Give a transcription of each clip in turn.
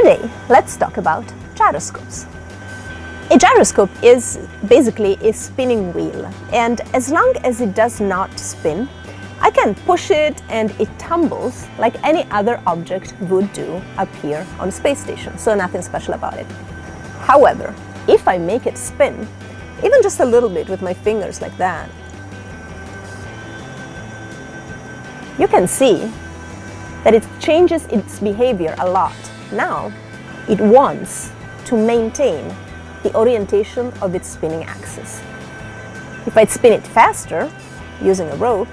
Today, let's talk about gyroscopes. A gyroscope is basically a spinning wheel, and as long as it does not spin, I can push it and it tumbles like any other object would do up here on the space station, so nothing special about it. However, if I make it spin, even just a little bit with my fingers like that, you can see that it changes its behavior a lot. Now, it wants to maintain the orientation of its spinning axis. If I spin it faster, using a rope,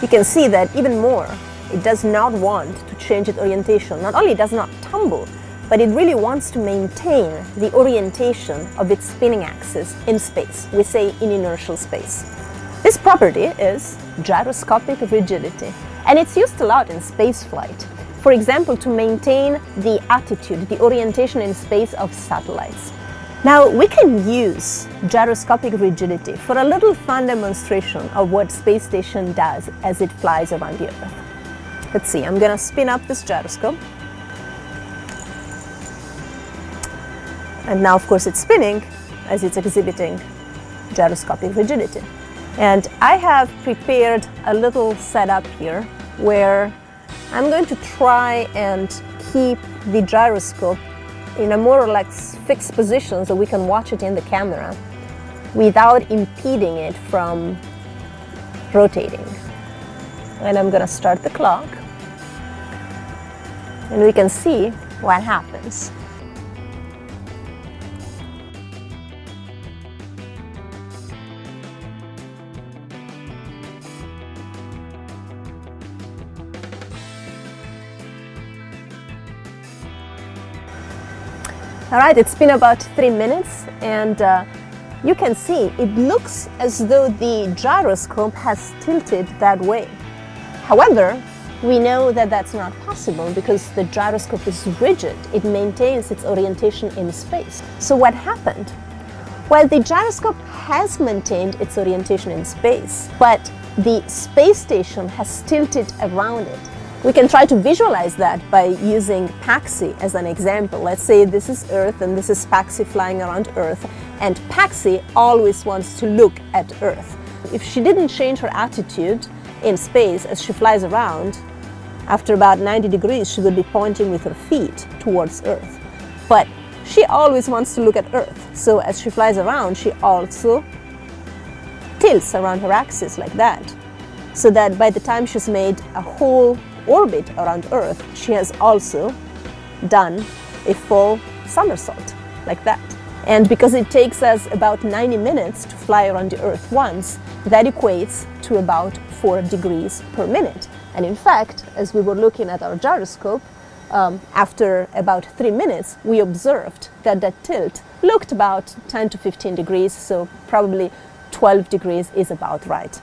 you can see that even more, it does not want to change its orientation. Not only does not tumble, but it really wants to maintain the orientation of its spinning axis in space. We say in inertial space. This property is gyroscopic rigidity, and it's used a lot in space flight. For example, to maintain the attitude, the orientation in space of satellites. Now, we can use gyroscopic rigidity for a little fun demonstration of what space station does as it flies around the Earth. Let's see, I'm gonna spin up this gyroscope. And now, of course, it's spinning as it's exhibiting gyroscopic rigidity. And I have prepared a little setup here where I'm going to try and keep the gyroscope in a more or less fixed position so we can watch it in the camera without impeding it from rotating. And I'm going to start the clock, and we can see what happens. All right, it's been about 3 minutes, and you can see it looks as though the gyroscope has tilted that way. However, we know that that's not possible because the gyroscope is rigid. It maintains its orientation in space. So what happened? Well, the gyroscope has maintained its orientation in space, but the space station has tilted around it. We can try to visualize that by using Paxi as an example. Let's say this is Earth and this is Paxi flying around Earth, and Paxi always wants to look at Earth. If she didn't change her attitude in space as she flies around, after about 90 degrees she would be pointing with her feet towards Earth. But she always wants to look at Earth, so as she flies around she also tilts around her axis like that, so that by the time she's made a whole orbit around Earth, she has also done a full somersault like that. And because it takes us about 90 minutes to fly around the Earth once, that equates to about 4 degrees per minute. And in fact, as we were looking at our gyroscope, after about 3 minutes, we observed that that tilt looked about 10 to 15 degrees, so probably 12 degrees is about right.